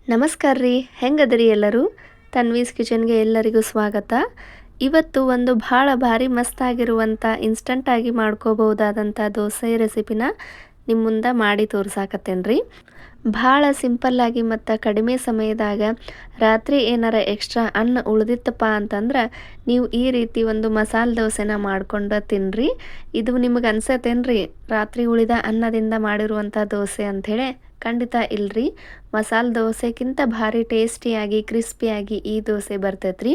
ನಮಸ್ಕಾರ ರೀ, ಹೆಂಗದರಿ ಎಲ್ಲರೂ? ತನ್ವೀಸ್ ಕಿಚನ್ಗೆ ಎಲ್ಲರಿಗೂ ಸ್ವಾಗತ. ಇವತ್ತು ಒಂದು ಭಾಳ ಭಾರಿ ಮಸ್ತಾಗಿರುವಂಥ ಇನ್ಸ್ಟಂಟಾಗಿ ಮಾಡ್ಕೋಬಹುದಾದಂಥ ದೋಸೆ ರೆಸಿಪಿನ ನಿಮ್ಮ ಮುಂದೆ ಮಾಡಿ ತೋರ್ಸಾಕತ್ತೇನೆ ರೀ. ಭಾಳ ಸಿಂಪಲ್ಲಾಗಿ ಮತ್ತು ಕಡಿಮೆ ಸಮಯದಾಗ ರಾತ್ರಿ ಏನಾರ ಎಕ್ಸ್ಟ್ರಾ ಅನ್ನ ಉಳಿದಿತ್ತಪ್ಪ ಅಂತಂದ್ರೆ ನೀವು ಈ ರೀತಿ ಒಂದು ಮಸಾಲೆ ದೋಸೆನ ಮಾಡ್ಕೊಂಡು ತಿನ್ನಿರಿ. ಇದು ನಿಮಗೆ ಅನ್ಸತ್ತೇನ್ರಿ ರಾತ್ರಿ ಉಳಿದ ಅನ್ನದಿಂದ ಮಾಡಿರುವಂಥ ದೋಸೆ ಅಂಥೇಳಿ? ಖಂಡಿತ ಇಲ್ರಿ. ಮಸಾಲೆ ದೋಸೆಗಿಂತ ಭಾರಿ ಟೇಸ್ಟಿಯಾಗಿ ಕ್ರಿಸ್ಪಿಯಾಗಿ ಈ ದೋಸೆ ಬರ್ತೈತ್ರಿ.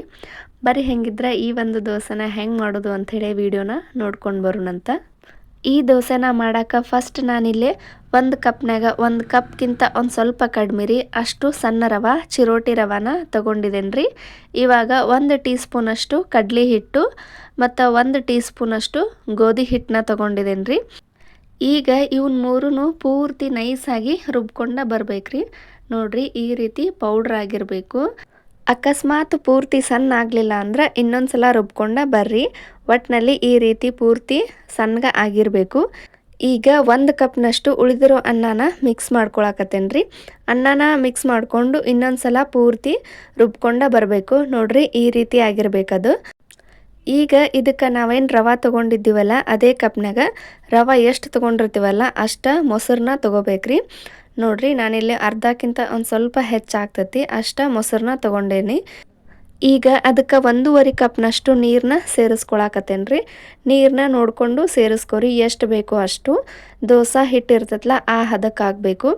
ಬರೀ ಹೆಂಗಿದ್ರೆ ಈ ಒಂದು ದೋಸೆನ ಹೆಂಗೆ ಮಾಡೋದು ಅಂಥೇಳಿ ವಿಡಿಯೋನ ನೋಡ್ಕೊಂಡು ಬರೋಣಂತ. ಈ ದೋಸೆನ ಮಾಡೋಕೆ ಫಸ್ಟ್ ನಾನಿಲ್ಲಿ ಒಂದು ಕಪ್ನಾಗ ಒಂದು ಕಪ್ಗಿಂತ ಒಂದು ಸ್ವಲ್ಪ ಕಡಿಮೆ ರೀ ಅಷ್ಟು ಸಣ್ಣ ರವೆ ಚಿರೋಟಿ ರವಾನ ತೊಗೊಂಡಿದ್ದೇನೆ ರೀ. ಇವಾಗ 1 ಟೀ ಸ್ಪೂನಷ್ಟು ಕಡಲೆ ಹಿಟ್ಟು ಮತ್ತು 1 ಟೀ ಸ್ಪೂನಷ್ಟು ಗೋಧಿ ಹಿಟ್ಟನ್ನ ತೊಗೊಂಡಿದ್ದೇನೆ ರೀ. ಈಗ ಇವನ್ ಮೂರೂ ಪೂರ್ತಿ ನೈಸಾಗಿ ರುಬ್ಕೊಂಡ ಬರ್ಬೇಕ್ರಿ. ನೋಡ್ರಿ ಈ ರೀತಿ ಪೌಡ್ರ್ ಆಗಿರಬೇಕು. ಅಕಸ್ಮಾತ್ ಪೂರ್ತಿ ಸಣ್ಣ ಆಗಲಿಲ್ಲ ಅಂದ್ರೆ ಇನ್ನೊಂದು ಸಲ ರುಬ್ಕೊಂಡ ಬರ್ರಿ. ಒಟ್ಟಿನಲ್ಲಿ ಈ ರೀತಿ ಪೂರ್ತಿ ಸಣ್ಣಗೆ ಆಗಿರಬೇಕು. ಈಗ 1 ಕಪ್ನಷ್ಟು ಉಳಿದಿರೋ ಅನ್ನನ ಮಿಕ್ಸ್ ಮಾಡ್ಕೊಳಕತ್ತೇನೆ ರೀ. ಅನ್ನನ ಮಿಕ್ಸ್ ಮಾಡಿಕೊಂಡು ಇನ್ನೊಂದು ಸಲ ಪೂರ್ತಿ ರುಬ್ಕೊಂಡ ಬರಬೇಕು. ನೋಡ್ರಿ ಈ ರೀತಿ ಆಗಿರಬೇಕದು. ಈಗ ಇದಕ್ಕೆ ನಾವೇನು ರವೆ ತೊಗೊಂಡಿದ್ದೀವಲ್ಲ ಅದೇ ಕಪ್ನಾಗ ರವೆ ಎಷ್ಟು ತೊಗೊಂಡಿರ್ತೀವಲ್ಲ ಅಷ್ಟು ಮೊಸರನ್ನ ತೊಗೋಬೇಕ್ರಿ. ನೋಡ್ರಿ ನಾನಿಲ್ಲಿ ಅರ್ಧಕ್ಕಿಂತ ಒಂದು ಸ್ವಲ್ಪ ಹೆಚ್ಚಾಗ್ತೈತಿ ಅಷ್ಟು ಮೊಸರನ್ನ ತೊಗೊಂಡೇನಿ. ಈಗ ಅದಕ್ಕೆ 1.5 ಕಪ್ನಷ್ಟು ನೀರನ್ನ ಸೇರಿಸ್ಕೊಳಕತ್ತೇನೆ ರೀ. ನೀರನ್ನ ನೋಡಿಕೊಂಡು ಸೇರಿಸ್ಕೊರಿ, ಎಷ್ಟು ಬೇಕೋ ಅಷ್ಟು. ದೋಸೆ ಹಿಟ್ಟು ಇರ್ತೈತಲ್ಲ ಆ ಹದಕ್ಕಾಗಬೇಕು.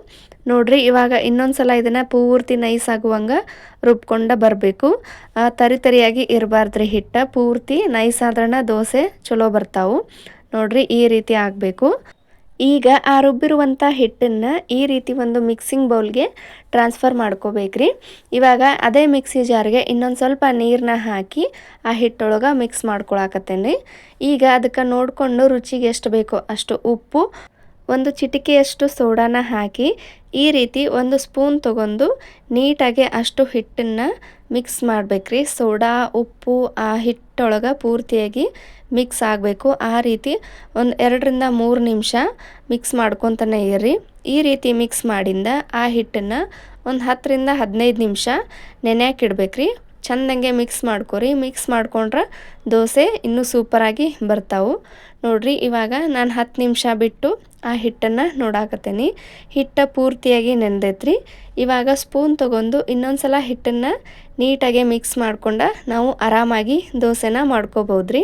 ನೋಡ್ರಿ ಇವಾಗ ಇನ್ನೊಂದು ಸಲ ಇದನ್ನು ಪೂರ್ತಿ ನೈಸ್ ಆಗುವಂಗೆ ರುಬ್ಕೊಂಡ ಬರಬೇಕು. ತರಿಯಾಗಿ ಇರಬಾರ್ದ್ರಿ ಹಿಟ್ಟು. ಪೂರ್ತಿ ನೈಸ್ ಆದ್ರನ ದೋಸೆ ಚಲೋ ಬರ್ತಾವೆ. ನೋಡ್ರಿ ಈ ರೀತಿ ಆಗಬೇಕು. ಈಗ ಆ ರುಬ್ಬಿರುವಂಥ ಹಿಟ್ಟನ್ನು ಈ ರೀತಿ ಒಂದು ಮಿಕ್ಸಿಂಗ್ ಬೌಲ್ಗೆ ಟ್ರಾನ್ಸ್ಫರ್ ಮಾಡ್ಕೋಬೇಕ್ರಿ. ಇವಾಗ ಅದೇ ಮಿಕ್ಸಿ ಜಾರ್ಗೆ ಇನ್ನೊಂದು ಸ್ವಲ್ಪ ನೀರನ್ನ ಹಾಕಿ ಆ ಹಿಟ್ಟೊಳಗೆ ಮಿಕ್ಸ್ ಮಾಡ್ಕೊಳಕತ್ತೇನೆ. ಈಗ ಅದಕ್ಕೆ ನೋಡಿಕೊಂಡು ರುಚಿಗೆ ಎಷ್ಟು ಬೇಕೋ ಅಷ್ಟು ಉಪ್ಪು, 1 ಚಿಟಿಕೆಯಷ್ಟು ಸೋಡಾನ ಹಾಕಿ ಈ ರೀತಿ 1 ಸ್ಪೂನ್ ತೊಗೊಂಡು ನೀಟಾಗಿ ಅಷ್ಟು ಹಿಟ್ಟನ್ನು ಮಿಕ್ಸ್ ಮಾಡಬೇಕ್ರಿ. ಸೋಡಾ ಉಪ್ಪು ಆ ಹಿಟ್ಟೊಳಗೆ ಪೂರ್ತಿಯಾಗಿ ಮಿಕ್ಸ್ ಆಗಬೇಕು. ಆ ರೀತಿ ಒಂದು 2 ರಿಂದ 3 ನಿಮಿಷ ಮಿಕ್ಸ್ ಮಾಡ್ಕೊತಾನೆ ಇರ್ರಿ. ಈ ರೀತಿ ಮಿಕ್ಸ್ ಮಾಡಿಂದ ಆ ಹಿಟ್ಟನ್ನು ಒಂದು 10 ರಿಂದ 15 ನಿಮಿಷ ನೆನೆಯಾಕಿಡ್ಬೇಕ್ರಿ. ಚೆಂದಂಗೆ ಮಿಕ್ಸ್ ಮಾಡ್ಕೊರಿ. ಮಿಕ್ಸ್ ಮಾಡ್ಕೊಂಡ್ರೆ ದೋಸೆ ಇನ್ನೂ ಸೂಪರಾಗಿ ಬರ್ತಾವೆ. ನೋಡ್ರಿ ಇವಾಗ ನಾನು 10 ನಿಮಿಷ ಬಿಟ್ಟು ಆ ಹಿಟ್ಟನ್ನು ನೋಡಾಕತ್ತೇನೆ. ಹಿಟ್ಟು ಪೂರ್ತಿಯಾಗಿ ನೆನೆದೈತ್ರಿ. ಇವಾಗ ಸ್ಪೂನ್ ತೊಗೊಂಡು ಇನ್ನೊಂದು ಸಲ ಹಿಟ್ಟನ್ನು ನೀಟಾಗಿ ಮಿಕ್ಸ್ ಮಾಡ್ಕೊಂಡು ನಾವು ಆರಾಮಾಗಿ ದೋಸೆನ ಮಾಡ್ಕೋಬೋದ್ರಿ.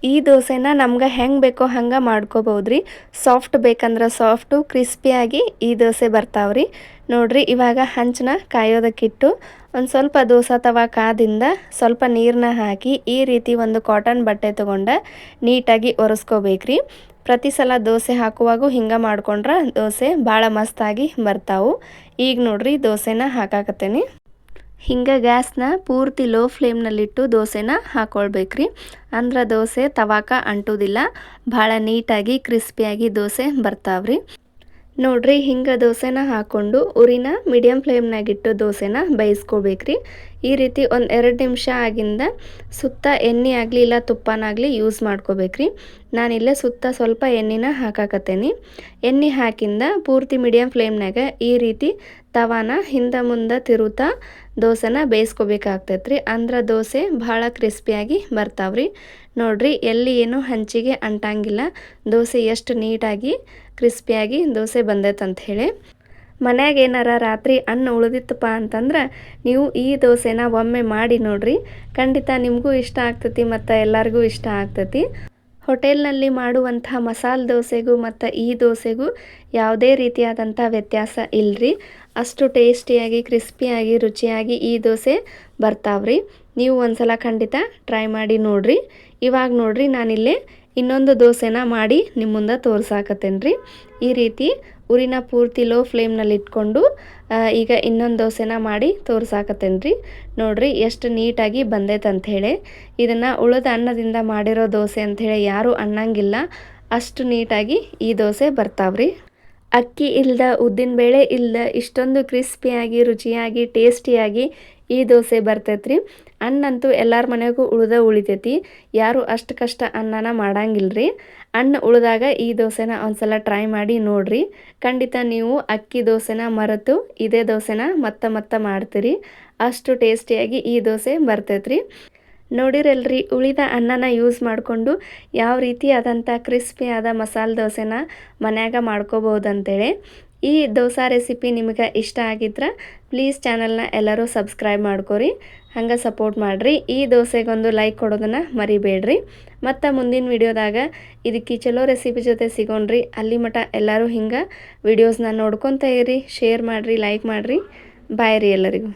ಈ ದೋಸೆನ ನಮ್ಗೆ ಹೆಂಗೆ ಬೇಕೋ ಹಂಗೆ ಮಾಡ್ಕೋಬೋದ್ರಿ. ಸಾಫ್ಟ್ ಬೇಕಂದ್ರೆ ಸಾಫ್ಟು, ಕ್ರಿಸ್ಪಿಯಾಗಿ ಈ ದೋಸೆ ಬರ್ತಾವ್ರಿ. ನೋಡ್ರಿ ಇವಾಗ ಹಂಚನ್ನ ಕಾಯೋದಕ್ಕಿಟ್ಟು ಒಂದು ಸ್ವಲ್ಪ ದೋಸೆ ತವಾ ಕಾದಿಂದ ಸ್ವಲ್ಪ ನೀರನ್ನ ಹಾಕಿ ಈ ರೀತಿ ಒಂದು ಕಾಟನ್ ಬಟ್ಟೆ ತೊಗೊಂಡು ನೀಟಾಗಿ ಒರೆಸ್ಕೋಬೇಕ್ರಿ. ಪ್ರತಿ ಸಲ ದೋಸೆ ಹಾಕುವಾಗೂ ಹಿಂಗೆ ಮಾಡ್ಕೊಂಡ್ರೆ ದೋಸೆ ಭಾಳ ಮಸ್ತಾಗಿ ಬರ್ತಾವೆ. ಈಗ ನೋಡ್ರಿ ದೋಸೆನ ಹಾಕಾಕತ್ತೇನೆ. ಹಿಂಗೆ ಗ್ಯಾಸ್ನ ಪೂರ್ತಿ ಲೋ ಫ್ಲೇಮ್ನಲ್ಲಿಟ್ಟು ದೋಸೆನ ಹಾಕ್ಕೊಳ್ಬೇಕ್ರಿ. ಅಂದ್ರೆ ದೋಸೆ ತವಾಕ ಅಂಟೋದಿಲ್ಲ, ಭಾಳ ನೀಟಾಗಿ ಕ್ರಿಸ್ಪಿಯಾಗಿ ದೋಸೆ ಬರ್ತಾವ್ರಿ. ನೋಡ್ರಿ ಹಿಂಗೆ ದೋಸೆನ ಹಾಕ್ಕೊಂಡು ಉರಿನ ಮೀಡಿಯಮ್ ಫ್ಲೇಮ್ನಾಗಿಟ್ಟು ದೋಸೆನ ಬೇಯಿಸ್ಕೋಬೇಕ್ರಿ. ಈ ರೀತಿ ಒಂದು 2 ನಿಮಿಷ ಆಗಿಂದ ಸುತ್ತ ಎಣ್ಣೆ ಆಗಲಿ ಇಲ್ಲ ತುಪ್ಪನಾಗಲಿ ಯೂಸ್ ಮಾಡ್ಕೋಬೇಕ್ರಿ. ನಾನಿಲ್ಲೇ ಸುತ್ತ ಸ್ವಲ್ಪ ಎಣ್ಣೆನ ಹಾಕಾಕತ್ತೇನೆ. ಎಣ್ಣೆ ಹಾಕಿಂದ ಪೂರ್ತಿ ಮೀಡಿಯಮ್ ಫ್ಲೇಮ್ನಾಗ ಈ ರೀತಿ ತವಾನ ಹಿಂದೆ ಮುಂದೆ ತಿರುತ್ತಾ ದೋಸೆನ ಬೇಯಿಸ್ಕೋಬೇಕಾಗ್ತೈತ್ರಿ. ಅಂದ್ರೆ ದೋಸೆ ಭಾಳ ಕ್ರಿಸ್ಪಿಯಾಗಿ ಬರ್ತಾವ್ರಿ. ನೋಡ್ರಿ ಎಲ್ಲಿ ಏನು ಹಂಚಿಗೆ ಅಂಟಂಗಿಲ್ಲ. ದೋಸೆ ಎಷ್ಟು ನೀಟಾಗಿ ಕ್ರಿಸ್ಪಿಯಾಗಿ ದೋಸೆ ಬಂದೈತಂತ ಹೇಳಿ. ಮನ್ಯಾಗ ಏನಾರ ರಾತ್ರಿ ಅನ್ನ ಉಳಿದಿತ್ತಪ್ಪ ಅಂತಂದ್ರೆ ನೀವು ಈ ದೋಸೆನ ಒಮ್ಮೆ ಮಾಡಿ ನೋಡ್ರಿ. ಖಂಡಿತ ನಿಮಗೂ ಇಷ್ಟ ಆಗ್ತೈತಿ ಮತ್ತು ಎಲ್ಲರಿಗೂ ಇಷ್ಟ ಆಗ್ತೈತಿ. ಹೋಟೆಲ್ನಲ್ಲಿ ಮಾಡುವಂಥ ಮಸಾಲೆ ದೋಸೆಗೂ ಮತ್ತು ಈ ದೋಸೆಗೂ ಯಾವುದೇ ರೀತಿಯಾದಂಥ ವ್ಯತ್ಯಾಸ ಇಲ್ಲರಿ. ಅಷ್ಟು ಟೇಸ್ಟಿಯಾಗಿ ಕ್ರಿಸ್ಪಿಯಾಗಿ ರುಚಿಯಾಗಿ ಈ ದೋಸೆ ಬರ್ತಾವ್ರಿ. ನೀವು ಒಂದ್ಸಲ ಖಂಡಿತ ಟ್ರೈ ಮಾಡಿ ನೋಡ್ರಿ. ಇವಾಗ ನೋಡ್ರಿ ನಾನಿಲ್ಲೇ ಇನ್ನೊಂದು ದೋಸೆನ ಮಾಡಿ ನಿಮ್ಮ ಮುಂದೆ ತೋರ್ಸಾಕತ್ತೇನೆ ರೀ. ಈ ರೀತಿ ಉರಿನ ಪೂರ್ತಿ ಲೋ ಫ್ಲೇಮ್ನಲ್ಲಿ ಇಟ್ಕೊಂಡು ಈಗ ಇನ್ನೊಂದು ದೋಸೆನ ಮಾಡಿ ತೋರ್ಸಾಕತ್ತೇನೆ ರೀ. ನೋಡ್ರಿ ಎಷ್ಟು ನೀಟಾಗಿ ಬಂದೈತೆ ಅಂಥೇಳಿ. ಇದನ್ನು ಉಳಿದ ಅನ್ನದಿಂದ ಮಾಡಿರೋ ದೋಸೆ ಅಂಥೇಳಿ ಯಾರೂ ಅನ್ನಂಗಿಲ್ಲ. ಅಷ್ಟು ನೀಟಾಗಿ ಈ ದೋಸೆ ಬರ್ತಾವ್ರಿ. ಅಕ್ಕಿ ಇಲ್ಲದ, ಉದ್ದಿನಬೇಳೆ ಇಲ್ಲದ ಇಷ್ಟೊಂದು ಕ್ರಿಸ್ಪಿಯಾಗಿ ರುಚಿಯಾಗಿ ಟೇಸ್ಟಿಯಾಗಿ ಈ ದೋಸೆ ಬರ್ತೈತ್ರಿ. ಅನ್ನಂತೂ ಎಲ್ಲರ ಮನೆಗೂ ಉಳಿತೈತಿ. ಯಾರು ಅಷ್ಟು ಕಷ್ಟ ಅನ್ನನ ಮಾಡಂಗಿಲ್ರಿ. ಅನ್ನ ಉಳಿದಾಗ ಈ ದೋಸೆನ ಒಂದ್ಸಲ ಟ್ರೈ ಮಾಡಿ ನೋಡ್ರಿ. ಖಂಡಿತ ನೀವು ಅಕ್ಕಿ ದೋಸೆನ ಮರೆತು ಇದೇ ದೋಸೆನ ಮತ್ತೆ ಮಾಡ್ತೀರಿ. ಅಷ್ಟು ಟೇಸ್ಟಿಯಾಗಿ ಈ ದೋಸೆ ಬರ್ತೈತ್ರಿ. ನೋಡಿರಲ್ರಿ, ಉಳಿದ ಅನ್ನನ ಯೂಸ್ ಮಾಡಿಕೊಂಡು ಯಾವ ರೀತಿ ಆದಂಥ ಕ್ರಿಸ್ಪಿಯಾದ ಮಸಾಲೆ ದೋಸೆನ ಮನ್ಯಾಗ ಮಾಡ್ಕೋಬೋದಂತೇಳಿ. ಈ ದೋಸೆ ರೆಸಿಪಿ ನಿಮಗೆ ಇಷ್ಟ ಆಗಿದ್ರೆ ಪ್ಲೀಸ್ ಚಾನಲ್ನ ಎಲ್ಲರೂ ಸಬ್ಸ್ಕ್ರೈಬ್ ಮಾಡ್ಕೊರಿ, ಹಂಗೆ ಸಪೋರ್ಟ್ ಮಾಡಿರಿ. ಈ ದೋಸೆಗೊಂದು ಲೈಕ್ ಕೊಡೋದನ್ನು ಮರಿಬೇಡ್ರಿ. ಮತ್ತು ಮುಂದಿನ ವಿಡಿಯೋದಾಗ ಇದಕ್ಕೆ ಚಲೋ ರೆಸಿಪಿ ಜೊತೆ ಸಿಗೋಣ್ರಿ. ಅಲ್ಲಿ ಮಟ ಎಲ್ಲರೂ ಹಿಂಗೆ ವಿಡಿಯೋಸ್ನ ನೋಡ್ಕೊತ ಇರಿ, ಶೇರ್ ಮಾಡಿರಿ, ಲೈಕ್ ಮಾಡಿರಿ. ಬಾಯ್ ರೀ ಎಲ್ಲರಿಗೂ.